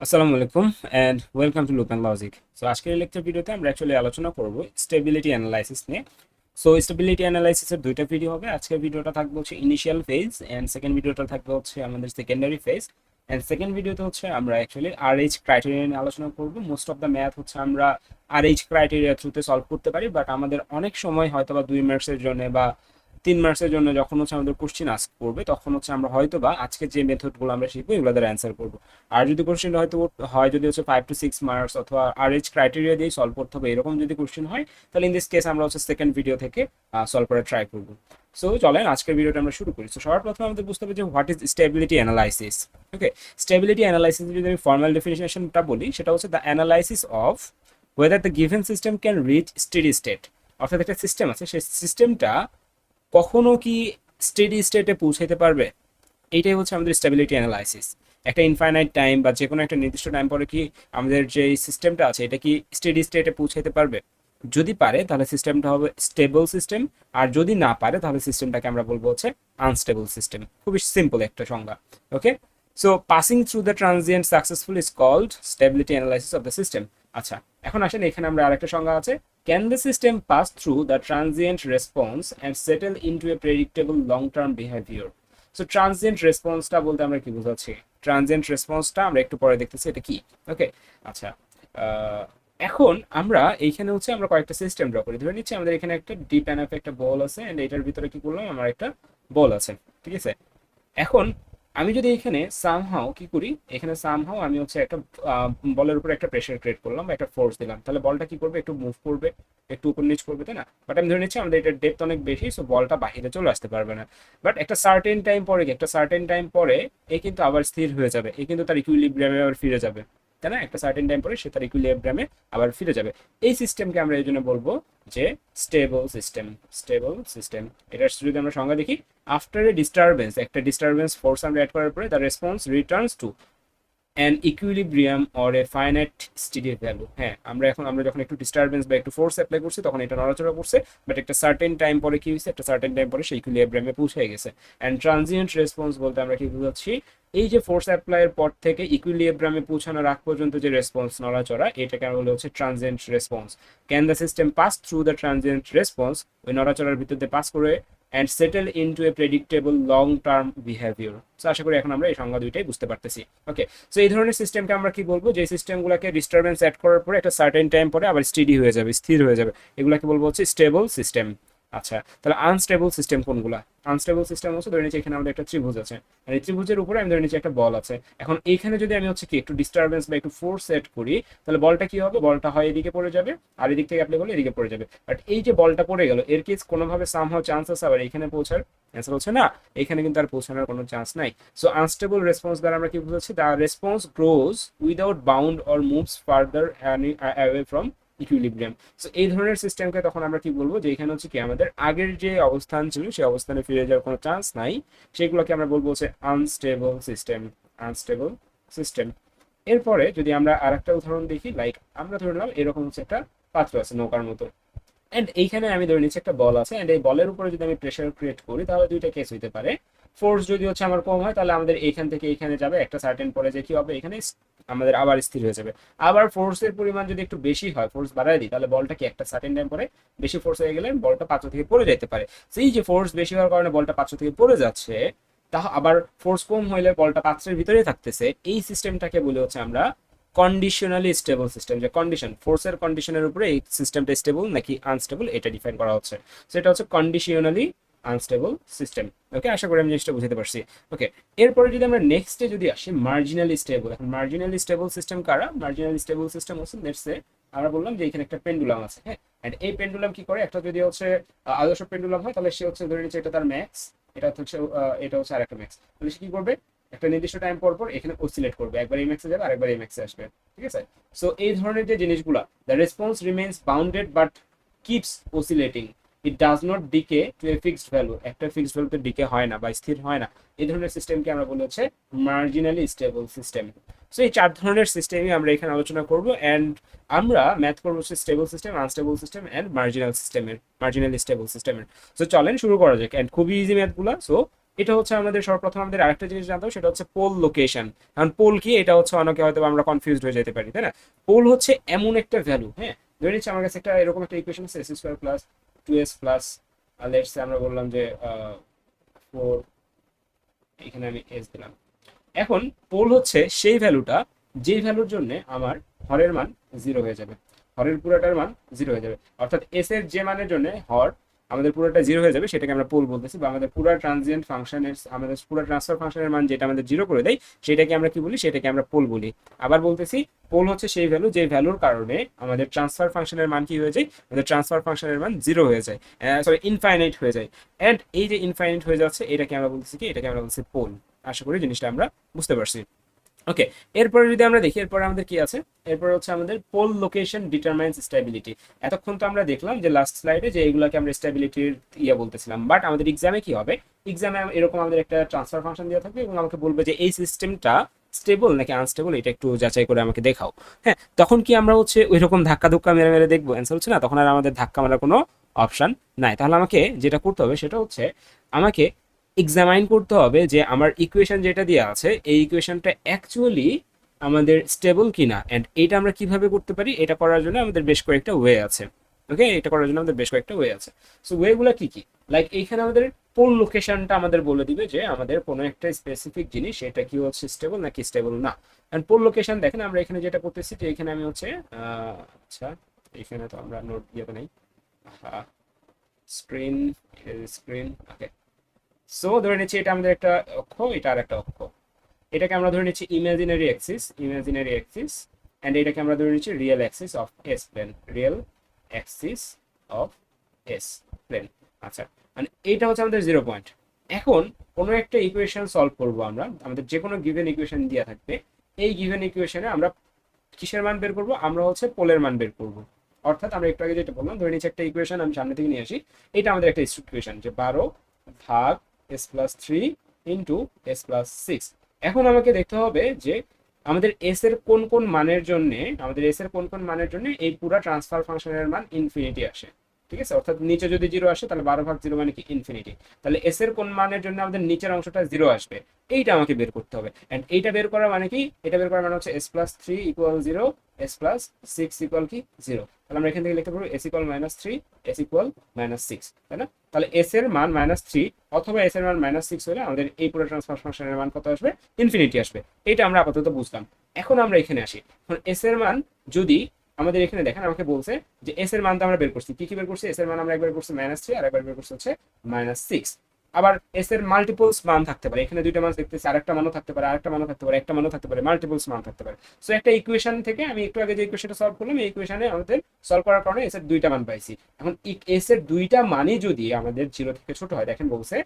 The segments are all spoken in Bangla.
আসসালামু আলাইকুম and welcome to loop and logic. So আজকের লেকচার ভিডিওতে আমরা অ্যাকচুয়ালি আলোচনা করব স্টেবিলিটি অ্যানালাইসিস নিয়ে। সো স্টেবিলিটি অ্যানালাইসিসের দুইটা ভিডিও হবে। আজকের ভিডিওটা থাকবে হচ্ছে ইনিশিয়াল ফেজ এন্ড সেকেন্ড ভিডিওটা থাকবে হচ্ছে আমাদের সেকেন্ডারি ফেজ। এন্ড সেকেন্ড ভিডিওতে হচ্ছে আমরা অ্যাকচুয়ালি আরএইচ ক্রাইটেরিয়া নিয়ে আলোচনা করব। মোস্ট অফ দ্য ম্যাথ হচ্ছে আমরা আরএইচ ক্রাইটেরিয়া থ্রুতে সলভ করতে পারি, বাট আমাদের অনেক সময় হয়তো বা 2 মার্কসের জন্য বা 3 মার্কসের জন্য যখন হচ্ছে আমাদের কোশ্চেন আস্ক করবে, তখন হচ্ছে আমরা হয়তো বা আজকে যে মেথডগুলো আমরা শিখবো এগুলো দ্বারা অ্যান্সার করবো। আর যদি কোশ্চেন হয়তো হয় যদি হচ্ছে 5 to 6 মার্কস অথবা আরএইচ ক্রাইটেরিয়া দিয়ে সলভ করতে হবে এরকম যদি কোশ্চেন হয়, তাহলে ইন দিস কেস আমরা হচ্ছে সেকেন্ড ভিডিও থেকে সলভ করে ট্রাই করবো। সো চলেন আজকের ভিডিওটা আমরা শুরু করি। সো সবার প্রথমে আমাদের বুঝতে হবে যে what is stability analysis. Okay, stability analysis যদি আমি ফর্মাল ডেফিনেশনটা বলি, সেটা হচ্ছে the analysis of whether the given system can reach steady state. অর্থাৎ একটা সিস্টেম আছে, সেই সিস্টেমটা কখনো কি স্টেডি স্টেটে পৌঁছাইতে পারবে, এইটাই হচ্ছে আমাদের স্টেবিলিটি অ্যানালাইসিস। একটা ইনফাইনাইট টাইম বা যে কোনো একটা নির্দিষ্ট টাইম পরে কি আমাদের যে সিস্টেমটা আছে এটা কি স্টেডি স্টেটে পৌঁছাইতে পারবে? যদি পারে তাহলে সিস্টেমটা হবে স্টেবল সিস্টেম, আর যদি না পারে তাহলে সিস্টেমটাকে আমরা বলবো হচ্ছে আনস্টেবল সিস্টেম। খুবই সিম্পল একটা সংজ্ঞা। Okay, so passing through the transient successful is called stability analysis of the system. আচ্ছা, এখন আসেন এখানে আমরা আরেকটা সংজ্ঞা আছে। Can the system pass through the transient response and settle into a predictable long term behaviour. So transient রেসপন্সটা বলতে আমরা কি বোঝাচ্ছি? ট্রানজিয়েন্ট রেসপন্সটা আমরা একটু পরে দেখতেছি এটা কি। ওকে, আচ্ছা, আহ, এখন আমরা এইখানে হচ্ছে আমরা কয়েকটা সিস্টেম ড্র করি। ধরে নিচ্ছি আমাদের এখানে একটা ডিপ এনাফ একটা বল আছে এন্ড এটার ভিতরে কি করলাম, আমার একটা বল আছে, ঠিক আছে। এখন আমি যদি এখানে সামহাও কি করি, এখানে সামহাও আমি হচ্ছে একটা বলের উপর একটা প্রেশার ক্রিয়েট করলাম বা একটা ফোর্স দিলাম, তাহলে বলটা কি করবে, একটু মুভ করবে, একটু উপর নিচ করবে, তাই না? বাট আমি ধরে নিচ্ছি আমাদের এটার ডেপথ অনেক বেশি, সো বলটা বাইরে চলে আসতে পারবে না। বাট একটা সার্টেন টাইম পরে একটা সার্টেন টাইম পরে এ কিন্তু আবার স্থির হয়ে যাবে, এ কিন্তু তার ইকুইলিব্রিয়ামে আবার ফিরে যাবে, তাই না? একটা সার্টেন টাইম পরে সে তার ইকুইলিব্রিয়ামে আবার ফিরে যাবে। এই সিস্টেমকে আমরা এই জন্য বলবো যে স্টেবল সিস্টেম। স্টেবল সিস্টেম, এটার যদি আমরা সংজ্ঞা দেখি, আফটার এ ডিস্টারবেন্স, একটা ডিস্টারবেন্স ফোর্স আমরা অ্যাড করার পরে the response returns to an equilibrium or a finite steady value. হ্যাঁ, আমরা যখন একটু ডিস্টারবেন্স বা একটু ফোর্স অ্যাপ্লাই করছি তখন এটা নড়াচড়া করছে, বাট একটা সার্টেন টাইম পরে কি হয়েছে, একটা সার্টেন টাইম পরে সেই ইকুইলিব্রিয়ামে পৌঁছে গেছে। অ্যান্ড ট্রানজিয়েন্ট রেসপন্স বলতে আমরা কি বুঝাচ্ছি, এই যে ফোর্স অ্যাপ্লাইয়ের পর থেকে ইকুইলিব্রিয়ামে পৌঁছানোর আগ পর্যন্ত যে রেসপন্স নড়াচড়া, এটাকে আমরা বলে হচ্ছে transient response. Can the system pass through the transient response, ওই নড়াচড়ার ভিতর দিয়ে পাস করে and settle into a predictable long term behaviour. So আশা করি এখন আমরা এই সংজ্ঞা দুইটাই বুঝতে পারতেছি। ওকে, সো এই ধরনের সিস্টেমকে আমরা কি বলবো, যে সিস্টেমগুলোকে ডিস্টারবেন্স অ্যাড করার পরে একটা সার্টেন টাইম পরে আবার স্টেডি হয়ে যাবে, স্থির হয়ে যাবে, এগুলাকে বলবো হচ্ছে স্টেবল সিস্টেম। আচ্ছা, তাহলে আনস্টেবল সিস্টেম কোনগুলা? আনস্টেবল সিস্টেম হচ্ছে, ধরে নিচ্ছি এখানে আমাদের একটা ত্রিভুজ আছে, আর এই ত্রিভুজের উপরে আমি ধরে নিচ্ছি একটা বল আছে। এখন এইখানে যদি আমি হচ্ছে কি একটু ডিস্টারবেন্স বা একটু ফোর্স সেট করি, তাহলে বলটা কি হবে, বলটা হয় এদিকে পড়ে যাবে, আর এদিক থেকে অ্যাপ্লাই করলে এদিকে পড়ে যাবে। বাট এই যে বলটা পড়ে গেল, এর কি কোনোভাবে সামহাও চান্স আছে আবার এখানে পৌঁছার? অ্যান্সার হচ্ছে না, এখানে কিন্তু আর পৌঁছানোর কোনো চান্স নাই। সো আনস্টেবল রেসপন্স দ্বারা আমরা কি বুঝাচ্ছি, the response grows without bound or moves further away from equilibrium. So এই ধরনের সিস্টেমকে তখন আমরা কি বলবো, যে এখানে হচ্ছে কি আমাদের আগের যে অবস্থান ছিল সেই অবস্থানে ফিরে যাওয়ার কোনো চান্স নাই, সেগুলোকে আমরা বলবো হচ্ছে আনস্টেবল সিস্টেম। Unstable system. এরপরে যদি আমরা আর একটা উদাহরণ দেখি, লাইক আমরা ধরে নিলাম এরকম হচ্ছে একটা পাত্র আছে নৌকার মতো, এন্ড এইখানে আমি ধরে নিচ্ছি একটা বল আছে, এন্ড এই বলের উপরে যদি আমি প্রেশার ক্রিয়েট করি তাহলে দুইটা কেস হইতে পারে। ফোর্স যদি হচ্ছে আমার কম হয় তাহলে আমাদের এইখান থেকে এইখানে যাবে, একটা সার্টেন পরে যে কি হবে, এখানে আমাদের আবার স্থির হয়ে যাবে। আবার ফোর্সের পরিমাণ যদি একটু বেশি হয়, ফোর্স বাড়ায় দিই, তাহলে বলটা কি একটা সার্টেন টাইম পরে বেশি ফোর্স হয়ে গেলে বলটা পাত্র থেকে পড়ে যেতে পারে। সেই যে ফোর্স বেশি হওয়ার কারণে বলটা পাত্র থেকে পড়ে যাচ্ছে, তা আবার ফোর্স কম হইলে বলটা পাত্রের ভিতরেই থাকতেছে, এই সিস্টেমটাকে বলে হচ্ছে আমরা কন্ডিশনালি স্টেবল সিস্টেম। যে কন্ডিশন, ফোর্সের কন্ডিশনের উপরে এই সিস্টেমটা স্টেবল নাকি আনস্টেবল এটা ডিফাইন করা হচ্ছে। সেটা হচ্ছে কন্ডিশনালি আনস্টেবল সিস্টেম। ওকে, আশা করি আমি জিনিসটা বুঝতে পারছি। ওকে, এরপরে যদি আমরা নেক্সটে যদি আসি মার্জিনালি স্টেবল। এখন মার্জিনালি স্টেবল সিস্টেম কারা? মার্জিনালি স্টেবল সিস্টেম হচ্ছে লেটস সে আমরা বললাম যে এখানে একটা পেন্ডুলাম আছে, হ্যাঁ, এন্ড এই পেন্ডুলাম কি করে, একটা যদি হচ্ছে আদর্শ পেন্ডুলাম হয় তাহলে সে হচ্ছে ধরে নিচ্ছে এটা তার ম্যাক্স, এটা হচ্ছে এটা হচ্ছে আরেকটা ম্যাক্স, তাহলে সে কি করবে, একটা নির্দিষ্ট টাইম পর পর এখানে অসিলেট করবে, একবার এই ম্যাক্সে যাবে আরেকবার এই ম্যাক্সে আসবে, ঠিক আছে। সো এই ধরনের যে জিনিসগুলা, the response remains bounded but keeps oscillating, it does not decay to a fixed value, একটা ফিক্সড ভ্যালুতে ডিকে হয় না বা স্থির হয় না, এই ধরনের সিস্টেমকে আমরা বলি হচ্ছে মার্জিনালি স্টেবল সিস্টেম। সো এই চার ধরনের সিস্টেমই আমরা এখানে আলোচনা করব, অ্যান্ড আমরা ম্যাথ করবো হচ্ছে stable system, unstable system and marginal সিস্টেমের, মার্জিনালি স্টেবল সিস্টেমের। সো চলেন শুরু করা যাক, অ্যান্ড খুবই ইজি ম্যাথগুলা। সো এটা হচ্ছে আমাদের সর্বপ্রথম আমাদের আরেকটা জিনিস জানতে হবে, সেটা হচ্ছে পোল লোকেশন। কারণ পোল কি, এটা হচ্ছে অনেকে হয়তো আমরা কনফিউজড হয়ে যেতে পারি, তাই না? পোল হচ্ছে এমন একটা ভ্যালু, হ্যাঁ, ধরে নিচ্ছি আমার কাছে একটা এরকম একটা ইকুয়েশন আছে, S square plus 2s plus let's আমরা বললাম যে 4, এখানে আমি এস দিলাম। এখন পোল হচ্ছে সেই ভ্যালুটা যেই ভ্যালুর জন্য আমার হরের মান 0 হয়ে যাবে, হরের পুরোটার মান 0 হয়ে যাবে। অর্থাৎ এস এর যে মানের জন্য হর আমাদের পুরোটা 0 হয়ে যাবে, সেটাকে আমরা পোল বলতেছি। বা আমাদের পুরো ট্রানজিয়েন্ট ফাংশনের, আমাদের পুরো ট্রান্সফার ফাংশনের মান যেটা আমাদের 0 করে দেয়, সেটাকে আমরা কি বলি, সেটাকে আমরা পোল বলি। আবার বলতেছি, পোল হচ্ছে সেই ভ্যালু যে ভ্যালুর কারণে আমাদের ট্রান্সফার ফাংশনের মান কি হয়ে যায়, আমাদের ট্রান্সফার ফাংশনের মান 0 হয়ে যায়, সরি ইনফাইনাইট হয়ে যায়। এন্ড এই যে ইনফাইনাইট হয়ে যাচ্ছে, এটাকে আমরা বলতেছি কি, এটাকে আমরা বলছি পোল। আশা করি জিনিসটা আমরা বুঝতে পারছি। ওকে, এরপরে যদি আমরা দেখি, এরপরে আমাদের কি আছে, এরপর হচ্ছে আমাদের পোল লোকেশন ডিটারমাইন্স স্টেবিলিটি। এতক্ষণ তো আমরা দেখলাম যে লাস্ট স্লাইডে যে এগুলাকে আমরা স্টেবিলিটির ইয়ে বলতেছিলাম, বাট আমাদের এক্সামে কি হবে, এক্সামে এরকম আমাদের একটা ট্রান্সফার ফাংশন দেওয়া থাকবে এবং আমাকে বলবে যে এই সিস্টেমটা স্টেবল নাকি আনস্টেবল, এটা একটু যাচাই করে আমাকে দেখাও। হ্যাঁ, তখন কি আমরা হচ্ছে ওই রকম ধাক্কা ধুক্কা মেরে মেরে দেখবো? অ্যান্সার হচ্ছে না, তখন আর আমাদের ধাক্কা মারার কোনো অপশন নাই। তাহলে আমাকে যেটা করতে হবে সেটা হচ্ছে আমাকে এক্সামাইন করতে হবে যে আমার ইকুয়েশন যেটা দেওয়া আছে, এই ইকুয়েশনটা অ্যাকচুয়ালি আমাদের স্টেবল কিনা। এন্ড এটা আমরা কিভাবে করতে পারি, এটা করার জন্য আমাদের বেশ কয়েকটা ওয়ে আছে। ওকে, এটা করার জন্য আমাদের বেশ কয়েকটা ওয়ে আছে। সো ওয়েগুলো কি কি, লাইক এইখানে আমাদের পোল লোকেশনটা আমাদের বলে দিবে যে আমাদের কোনো একটা স্পেসিফিক জিনিস এটা কি হচ্ছে স্টেবল নাকি স্টেবল না। এন্ড পোল লোকেশন দেখেন আমরা এখানে যেটা করতেছি, যে এখানে আমি হচ্ছে আচ্ছা, এখানে তো আমরা নোট দিয়ে নেই, হ্যাঁ, স্ক্রিন, স্ক্রিন, ওকে। সো ধরে নিচ্ছি এটা আমাদের একটা অক্ষ, এটা আর একটা অক্ষ। এটাকে আমরা ধরে নিচ্ছি imaginary axis, imaginary axis. And এটাকে আমরা ধরে নিচ্ছি real axis of S plane, real axis of S plane. আচ্ছা, মানে এইটা হচ্ছে আমাদের 0 পয়েন্ট। এখন কোনো একটা ইকুয়েশন সলভ করব আমরা, আমাদের যে কোনো গিভেন ইকুয়েশন দেওয়া থাকবে, এই গিভেন ইকুয়েশনে আমরা কিসের মান বের করব, আমরা হচ্ছে পোলের মান বের করব। অর্থাৎ আমরা একটু আগে যেটা বললাম, ধরে নিচ্ছি একটা ইকুয়েশন আমি সামনে থেকে নিয়ে আসি, এটা আমাদের একটা ইকুয়েশন যে 12 ভাগ S plus 3 into S plus 6। এখন আমাকে দেখতে হবে যে আমাদের এস এর কোন কোন মানের জন্য, আমাদের এস এর কোন কোন মানের জন্য এই পুরো ট্রান্সফার ফাংশনের মান ইনফিনিটি আসে। ঠিক আছে, অর্থাৎ নিচে যদি 0 আসে তাহলে 12/0 মানে কি ইনফিনিটি। তাহলে এস এর কোন মানের জন্য আমাদের নিচের অংশটা 0 আসবে, এইটা আমাকে বের করতে হবে। এন্ড এইটা বের করার মানে কি, এটা বের করার মানে হচ্ছে S plus 3 equal 0, S plus 6 equal কি 0। তাহলে আমরা এখান থেকে লিখতে পারবো এস ইকুয়াল -3, এস ইকুয়াল -6, তাই না? তাহলে এস এর মান -3 অথবা এস এর মান -6 হলে আমাদের এই পুরো ট্রান্সফার ফাংশনের মান কত আসবে, ইনফিনিটি আসবে। এটা আমরা আপাতত বুঝলাম। এখন আমরা এখানে আসি, এখন এস এর মান যদি আমাদের এখানে দেখেন, আমাকে বলছে যে এস এর মান তো আমরা বের করছি, কি কি বের করছি, এস এর মান আমরা একবার বের করছি -3 আর একবার বের করছি হচ্ছে -6। আবার এস এর মাল্টিপলস মান থাকতে পারে, এখানে দুইটা মান দেখতেছি, আরেকটা মানও থাকতে পারে, আরেকটা মানও থাকতে পারে, একটা মানও থাকতে পারে, মাল্টিপলস মান থাকতে পারে। সো একটা ইকুয়েশন থেকে আমি একটু আগে যে ইকুয়েশনটা সলভ করলাম, এই ইকুয়েশনে আমাদের সলভ করার কারণে এস এর দুইটা মান পাইছি। এখন এস এর দুইটা মানই যদি আমাদের 0 থেকে ছোট হয়, দেখেন বলছে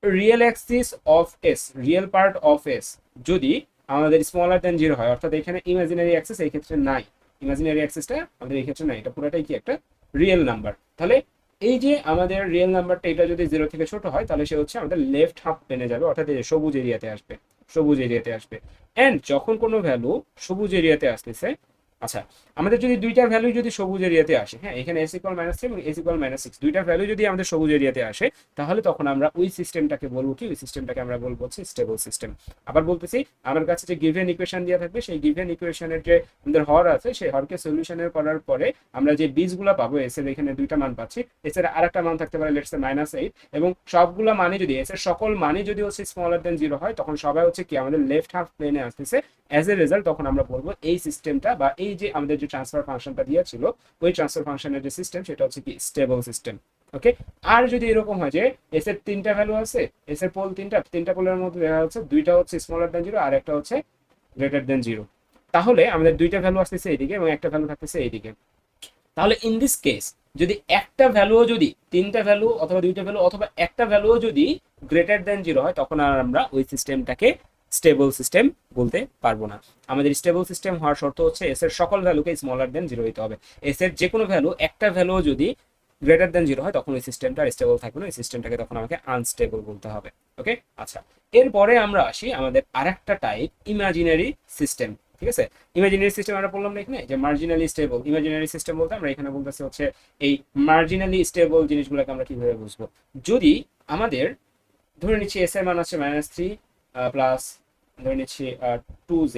real axis of S, real part of S যদি আমাদের স্মলার দেন 0 হয়, অর্থাৎ এখানে ইমাজিনারি অ্যাক্সিস এই ক্ষেত্রে নাই, ইমাজিনারি অ্যাক্সিসটা আমাদের এই ক্ষেত্রে নাই, এটা পুরোটাই কি একটা রিয়েল নাম্বার। তাহলে এই যে আমাদের রিয়েল নাম্বারটা এটা যদি 0 থেকে ছোট হয়, তাহলে সে হচ্ছে আমাদের লেফট হাফ প্লেনে যাবে, অর্থাৎ এই যে সবুজ এরিয়াতে আসবে, সবুজ এরিয়াতে আসবে। এন্ড যখন কোনো ভ্যালু সবুজ এরিয়াতে আসতেছে, আচ্ছা, আমাদের যদি দুইটার ভ্যালু যদি সবুজ এরিয়াতে আসে, হ্যাঁ, এখানে এস ইকুয়াল -3 এবং এস ইকুয়াল -6, দুইটার ভ্যালু যদি আমাদের সবুজ এরিয়াতে আসে, তাহলে তখন আমরা ওই সিস্টেমটাকে বলবো কি, ওই সিস্টেমটাকে আমরা বলবো হচ্ছে স্টেবল সিস্টেম। আবার বলতেছি, আমার কাছে যে গিভেন ইকুয়েশন দেওয়া থাকবে, সেই গিভেন ইকুয়েশনের যে আমাদের হর আছে, সেই হরকে সলিউশনের করার পরে আমরা যে বীজগুলো পাবো, এস এর এখানে দুইটা মান পাচ্ছি, এস এর আরেকটা মান থাকতে পারে লেটস সে -8, এবং সবগুলো মানে যদি এস এর সকল মানে যদি হচ্ছে স্মলার দেন 0 হয়, তখন সবাই হচ্ছে কি আমাদের লেফট হাফ প্লেনে আসতেছে। অ্যাজ এ রেজাল্ট তখন আমরা বলবো এই সিস্টেমটা বা এই যে আমাদের যে ট্রান্সফার ফাংশনটা দিয়েছিল, ওই ট্রান্সফার ফাংশনের যে সিস্টেম, সেটা হচ্ছে কি স্টেবল সিস্টেম। ওকে, আর যদি এরকম হয় যে এস এর তিনটা ভ্যালু আছে, এস এর পোল তিনটা পোলের মধ্যে দেখা যাচ্ছে দুইটা হচ্ছে স্মলার দেন 0 আর একটা হচ্ছে গ্রেটার দেন 0, তাহলে আমাদের দুইটা ভ্যালু আসতেছে এইদিকে এবং একটা ভ্যালু থাকতেছে এইদিকে। তাহলে ইন দিস কেস যদি একটা ভ্যালুও যদি, তিনটা ভ্যালু অথবা দুইটা ভ্যালু অথবা একটা ভ্যালুও যদি গ্রেটার দেন 0 হয়, তখন আর আমরা ওই সিস্টেমটাকে স্টেবল সিস্টেম বলতে পারবো না। আমাদের স্টেবল সিস্টেম হওয়ার শর্ত হচ্ছে এস এর সকল ভ্যালুকে স্মলার দেন 0 হইতে হবে। এস এর যে কোনো ভ্যালু, একটা ভ্যালুও যদি গ্রেটার দেন 0 হয়, তখন ওই সিস্টেমটা স্টেবল থাকবে না, ওই সিস্টেমটাকে তখন আমাকে আনস্টেবল বলতে হবে। ওকে, আচ্ছা, এরপরে আমরা আসি আমাদের আরেকটা টাইপ, ইমাজিনারি সিস্টেম। ঠিক আছে, ইমাজিনারি সিস্টেম আমরা বললাম না এখানে যে মার্জিনালি স্টেবল। ইমাজিনারি সিস্টেম বলতে আমরা এখানে বলতেছি হচ্ছে এই মার্জিনালি স্টেবল জিনিসগুলোকে আমরা কিভাবে বুঝবো, যদি আমাদের ধরে নিচ্ছি এস এর মান আছে -3 প্লাস ধরে নিচ্ছি 2j,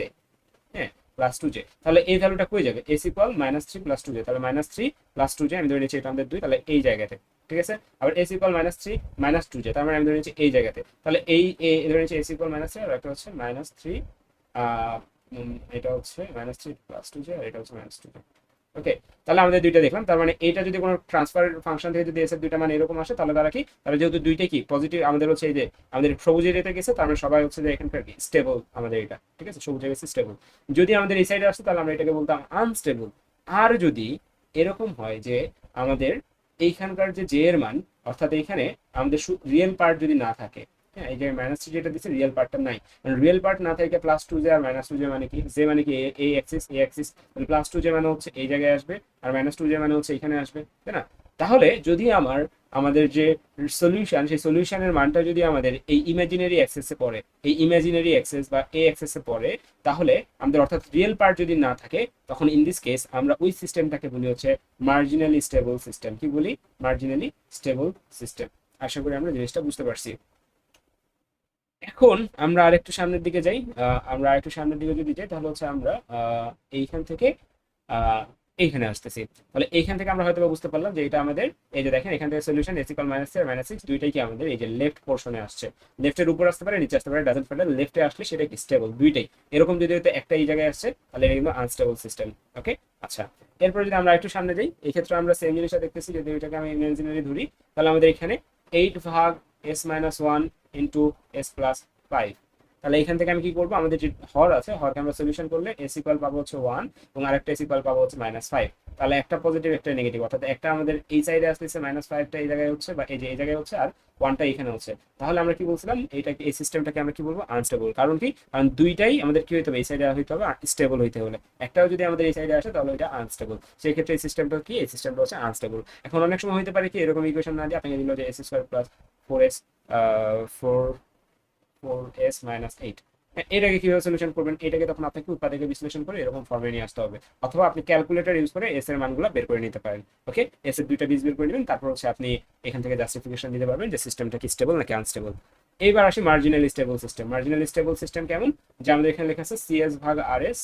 হ্যাঁ, +2j। তাহলে এই ভ্যালুটা কই যাবে? s ইকুয়াল -3 + 2j, তাহলে -3 + 2j আমি ধরে নিচ্ছি এটা আমাদের 2, তাহলে এই জায়গাতে, ঠিক আছে। আবার s ইকুয়াল -3 - 2j, তার মানে আমি ধরে নিচ্ছি এই জায়গাতে, তাহলে ধরে নিচ্ছি s ইকুয়াল -3 আর একটা হচ্ছে -3, এটা হচ্ছে -3 + 2j আর এটা হচ্ছে -2j। ওকে, তাহলে আমাদের দুইটা দেখলাম। তার মানে এটা যদি কোনো ট্রান্সফার ফাংশন থেকে যদি এস এর দুইটা মানে এরকম আসে, তাহলে তারা কি, তাহলে যেহেতু দুইটাই কি পজিটিভ আমাদের হচ্ছে, এই যে আমাদের সবুজের এতে গেছে, তার মানে সবাই হচ্ছে যে এখানকার কি স্টেবল আমাদের এটা, ঠিক আছে, সবুজে গেছে স্টেবল। যদি আমাদের এই সাইডে আসতো তাহলে আমরা এটাকে বলতাম আনস্টেবল। আর যদি এরকম হয় যে আমাদের এইখানকার যে জে এর মান, অর্থাৎ এইখানে আমাদের রিয়েল পার্ট যদি না থাকে, হ্যাঁ, এই যে -3 যেটা দিচ্ছে রিয়েল পার্টটা নাই, রিয়েল পার্ট না থাকে +2j আর -2j মানে কি, জে মানে কি এই অ্যাক্সিস, এই অ্যাক্সিস, তাহলে +2j মানে হচ্ছে এই জায়গায় আসবে আর -2j মানে হচ্ছে এখানে আসবে, তাই না? তাহলে যদি আমাদের যে সলিউশন, সেই সলিউশনের মানটা যদি আমাদের এই ইমাজিনারি অ্যাক্সেসে পড়ে, এই ইমাজিনারি অ্যাক্সেস বা এই অ্যাক্সেসে পড়ে, তাহলে আমাদের অর্থাৎ রিয়েল পার্ট যদি না থাকে, তখন ইন দিস কেস আমরা ওই সিস্টেমটাকে বলি হচ্ছে মার্জিনালি স্টেবল সিস্টেম। কি বলি? Marginally stable system. আশা করি আমরা জিনিসটা বুঝতে পারছি। এখন আমরা আরেকটু সামনের দিকে যাই। আমরা আরেকটু সামনের দিকে যদি যাই, তাহলে হচ্ছে আমরা এইখান থেকে আহ, এইখানে আসতেছি। তাহলে এইখান থেকে আমরা হয়তো বুঝতে পারলাম যে এটা আমাদের, এই যে দেখেন এখান থেকে সলিউশন s ইকুয়াল -3 আর -6 দুইটাই কি আমাদের এই যে লেফট পোর্শনে আসছে। লেফটের উপর আসতে পারে, নিচে আসতে পারে, ডাজন্ট ম্যাটার, লেফটে আসলে সেটা কি স্টেবল দুইটাই। এরকম যদি হয়তো একটা এই জায়গায় আসছে, তাহলে এটা কিন্তু আনস্টেবল সিস্টেম। ওকে, আচ্ছা। এরপর যদি আমরা একটু সামনে যাই, এই ক্ষেত্রে আমরা সেম জিনিসটা দেখতেছি, যদি এটাকে আমি ইমাজিনারি ধরি, তাহলে আমাদের এখানে 8 ভাগ s-1 ইন্টু s+5। তাহলে এখান থেকে আমি কি করবো, আমাদের যে হর আছে, হরকে আমরা সলিউশন করলে s ইকুয়াল পাবো হচ্ছে 1 এবং আরেকটা s ইকুয়াল পাবো হচ্ছে -5। তাহলে একটা পজিটিভ একটা নেগেটিভ, অর্থাৎ একটা আমাদের এই সাইডে আসতেছে -5টা এই জায়গায় হচ্ছে, বা এই যে এই জায়গায় হচ্ছে, আর 1টা এখানে হচ্ছে। তাহলে আমরা কি বলছিলাম, এইটাকে এই সিস্টেমটাকে আমরা কি বলবো, আনস্টেবল। কারণ কি, কারণ দুইটাই আমাদের কি হইতে হবে, এই সাইডে হইতে হবে স্টেবল হইতে হলে। একটাও যদি আমাদের এই সাইডে আসে তাহলে এটা আনস্টেবল। সেই ক্ষেত্রে এই সিস্টেমটা কি, এই সিস্টেমটা হচ্ছে আনস্টেবল। এখন অনেক সময় হইতে পারে কি, এরকম ইকুয়েশন না দিয়ে আপনাকে দিল যে s² প্লাস 4s 4s-8। এটাকে কিভাবে সলিউশন করবেন, এটাকে তখন আপনাকে উৎপাদকে বিশ্লেষণ করে এরকম ফর্মে নিয়ে আসতে হবে, অথবা আপনি ক্যালকুলেটর ইউজ করে এস এর মানগুলো বের করে নিতে পারেন। ওকে, এস এর দুইটা বীজ বের করে নেবেন, তারপর হচ্ছে আপনি এখান থেকে জাস্টিফিকেশন দিতে পারবেন যে সিস্টেমটা কি স্টেবল নাকি আনস্টেবল। এইবার আসি marginally stable system. Marginally stable system কেমন, যে আমাদের এখানে লেখা আছে সিএস ভাগ আরএস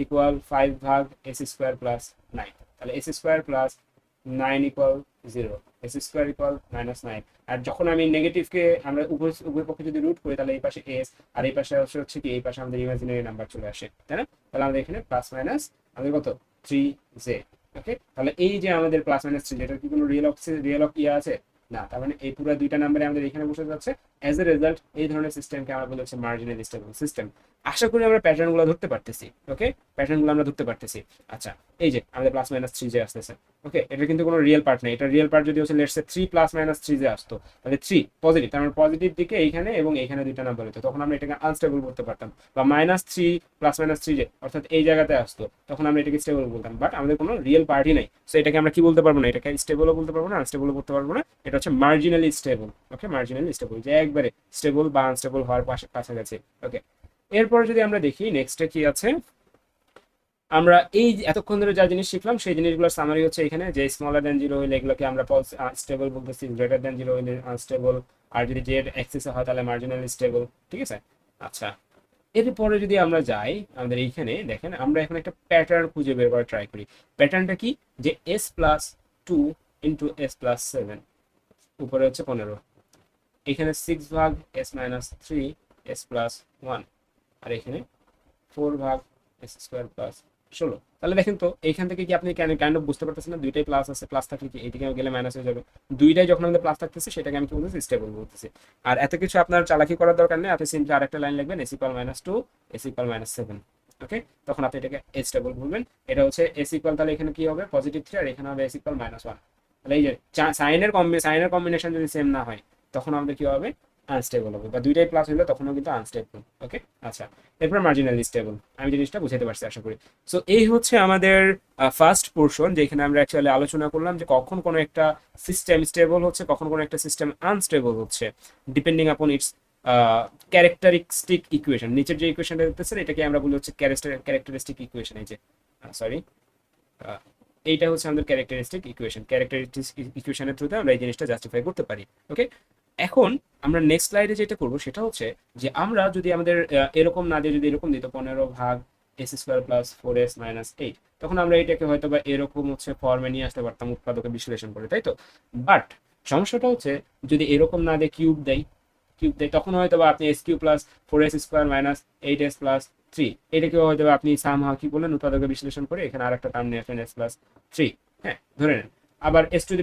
ইকুয়াল 5 ভাগ s² প্লাস 9। তাহলে s² plus 9 equal 0, s² equal -9। আর যখন আমি নেগেটিভকে আমরা উভয় পক্ষে যদি রুট করি, তাহলে এই পাশে s আর এই পাশে হচ্ছে কি, এই পাশে আমাদের ইমাজিনারি নাম্বার চলে আসে, তাই না? তাহলে আমাদের এখানে প্লাস মাইনাস আমাদের কত 3j। ওকে, তাহলে এই যে আমাদের প্লাস মাইনাস 3, এটার কি কোনো রিয়েল অফ ইয়ে আছে? না, তার মানে এই পুরো দুইটা নাম্বারে আমাদের এখানে বসে যাচ্ছে। অ্যাজ এ রেজাল্ট এই ধরনের সিস্টেমকে আমরা বলি হচ্ছে মার্জিনাল স্টেবল সিস্টেম। আশা করি আমরা প্যাটার্নগুলো ধরতে পারতেছি। ওকে, প্যাটার্নগুলো আমরা ধরতে পারতেছি। আচ্ছা, এই যে আমাদের প্লাস মাইনাস 3j আসতেছে। ওকে, এটা কিন্তু কোনো রিয়েল পার্ট নেই। এটা রিয়েল পার্ট যদি হচ্ছে let's say 3 plus minus 3j আসতো, তাহলে 3 পজিটিভ, তার মানে পজিটিভ দিকে এইখানে এবং এইখানে দুইটা নাম্বার হতো, তখন আমরা এটাকে আনস্টেবল বলতে পারতাম। বা -3 প্লাস মাইনাস 3j অর্থাৎ এই জায়গাতে আসতো, তখন আমরা এটাকে স্টেবল বলতাম। বাট আমাদের কোনো রিয়েল পার্টই নাই, সো এটাকে আমরা কি বলতে পারবো না, এটাকে স্টেবলও বলতে পারবো না, আনস্টেবলও বলতে পারবো না। এটা হচ্ছে মার্জিনালি স্টেবল। ওকে, মার্জিনালি স্টেবল, যে একবারে স্টেবল বা আনস্টেবল হওয়ার কাছাকাছি। ওকে, এরপর যদি আমরা দেখি নেক্সটে কি আছে, আমরা এই এতক্ষণ ধরে যা জিনিস শিখলাম সেই জিনিসগুলোর সামারি হচ্ছে এখানে, যে স্মলার দেন 0 হইলে এগুলোকে আমরা স্টেবল বলতেছি, গ্রেটার দেন 0 হইলে আনস্টেবল, আর যদি জেড এক্সিসে হয় তাহলে মার্জিনালি স্টেবল। ঠিক আছে, আচ্ছা। এরপরে যদি আমরা যাই, আমাদের এইখানে দেখেন আমরা এখন একটা প্যাটার্ন খুঁজে বের করার ট্রাই করি। প্যাটার্নটা কি, যে s+2 ইন্টু s+7, উপরে হচ্ছে 15, এখানে 6 ভাগ s-3 s+1, আর এখানে 4 ভাগ s² প্লাস 16। তাহলে দেখেন তো এইখান থেকে কি আপনি কাইন্ড অফ বুঝতে পারতেছেন না, দুইটাই প্লাস আছে, প্লাস থাকলে কি এইদিকে গেলে মাইনাস হয়ে যাবে। দুইটাই যখন আমাদের প্লাস থাকতেছে সেটাকে আমি কি বলতেছি, স্টেবল বলতেছি। আর এত কিছু আপনার চালাকি করার দরকার নেই, আপনি সিম্পলি আরেকটা লাইন লিখবেন s ইকুয়াল -2 s ইকুয়াল -7। ওকে, তখন আপনি এটাকে স্টেবল বলবেন। এটা হচ্ছে s ইকুয়াল, তাহলে এখানে কি হবে +3 আর এখানে হবে s ইকুয়াল -1। তাহলে এই যে সাইনের কম্বিনেশন যদি সেম না হয়, তখন আমাদের কি হবে, আনস্টেবল হবে, বা দুইটাই প্লাস হইলে তখনও কিন্তু আনস্টেবল। ওকে, আচ্ছা। এরপর মার্জিনালি স্টেবল, আমি জিনিসটা বুঝাতে পারছি আশা করি। সো এই হচ্ছে আমাদের ফার্স্ট পোর্শন, যেখানে আমরা অ্যাকচুয়ালি আলোচনা করলাম যে কখন কোনো একটা সিস্টেম স্টেবল হচ্ছে, কখন কোনো একটা সিস্টেম আনস্টেবল হচ্ছে, ডিপেন্ডিং আপন ইটস ক্যারেক্টারিস্টিক ইকুয়েশন। নিচের যে ইকুয়েশনটা দেখতেছেন এটাকে আমরা বলি হচ্ছে ক্যারেক্টারিস্টিক ইকুয়েশন। এই যে সরি, এইটা হচ্ছে আমাদের ক্যারেক্টারিস্টিক ইকুয়েশন। ক্যারেক্টারিস্টিক ইকুয়েশনের থ্রুতে আমরা এই জিনিসটা জাস্টিফাই করতে পারি। ওকে, এখন আমরা নেক্সট স্লাইডে যেটা করবো সেটা হচ্ছে যে আমরা যদি আমাদের এরকম না দিয়ে যদি এরকম দিত 15 ভাগ s² + 4s - 8, তখন আমরা এটাকে হয়তো বা এরকম হচ্ছে ফর্মে নিয়ে আসতে পারতাম উৎপাদকে বিশ্লেষণ করে, তাই তো? বাট সমস্যাটা হচ্ছে যদি এরকম না দিয়ে কিউব দেয় তখন হয়তো বা আপনি s³ + 4s² - 8s + 3 এটাকেও হয়তো বা আপনি সামহাও কি বললেন উৎপাদকে বিশ্লেষণ করে এখানে আরেকটা টার্ম নিয়ে আসেন s+3। হ্যাঁ, ধরে নেন। আবার s⁴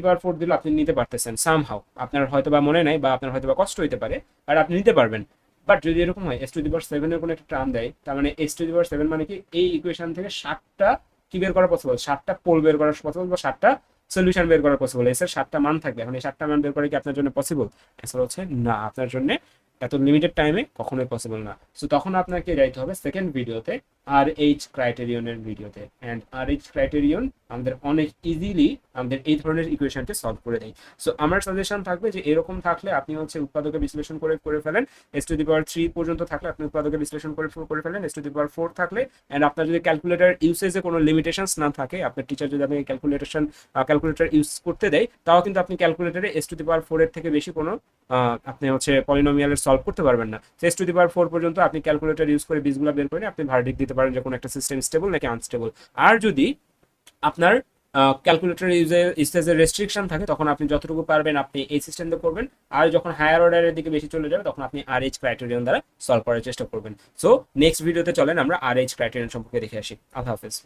দিলে আপনি নিতে পারতেছেন সামহাও, আপনার হয়তো বা মনে নাই বা আপনার হয়তো বা কষ্ট হইতে পারে, আর আপনি নিতে পারবেন। বাট যদি এরকম হয় s⁴ এর কোনো একটা টার্ম দেয়, তার মানে s⁴ মানে কি এই ইকুয়েশন থেকে 7টা কি বের করা পসিবল, 7টা পোল বের করা পসিবল বা 7টা সলিউশন বের করা পসিবল। এর 7টা মান থাকবে, এখন এই 7টা মান বের করে কি আপনার জন্য পসিবল? অ্যান্সার হচ্ছে না, আপনার জন্য এত লিমিটেড টাইমে কখনোই পসিবল না। সো তখন আপনাকে যাইতে হবে সেকেন্ড ভিডিওতে, আর এইচ ক্রাইটেরিয়নের ভিডিওতে। অ্যান্ড আর এইচ ক্রাইটেরিয়ন আমাদের অনেক ইজিলি আমাদের এই ধরনের ইকুয়েশনকে সলভ করে দেয়। সো আমার সাজেশন থাকবে যে এরকম থাকলে আপনি হচ্ছে উৎপাদকে বিশ্লেষণ করে ফেলেন, s⁴ পর্যন্ত থাকলে আপনি উৎপাদকে বিশ্লেষণ করে ফেলেন, s⁴ থাকলে। অ্যান্ড আপনার যদি ক্যালকুলেটর ইউসেজে কোনো লিমিটেশনস না থাকে, আপনার টিচার যদি আপনাকে ক্যালকুলেটর ইউজ করতে দেয়, তাও কিন্তু আপনি ক্যালকুলেটরে s⁴ এর থেকে বেশি কোনো আপনি হচ্ছে পলিনোমিয়ালের সলভ করতে পারবেন না। s⁴ পর্যন্ত আপনি ক্যালকুলেটর ইউজ করে বীজগুলো বের করে আপনি ভার্ডিক্ট দিতে পারেন যে কোনো একটা সিস্টেম স্টেবল নাকি আনস্টেবল। আর যদি আপনার ক্যালকুলেটর ইউজের রেস্ট্রিকশন থাকে, তখন আপনি যতটুকু পারবেন আপনি এই সিস্টেম দিয়ে করবেন। আর যখন হায়ার অর্ডারের দিকে বেশি চলে যাবে, তখন আপনি আর এইচ ক্রাইটেরিয়ন দ্বারা সলভ করার চেষ্টা করবেন। সো নেক্সট ভিডিওতে চলেন আমরা আর এইচ ক্রাইটেরিয়ন সম্পর্কে দেখে আসি। আল্লাহ হাফেজ।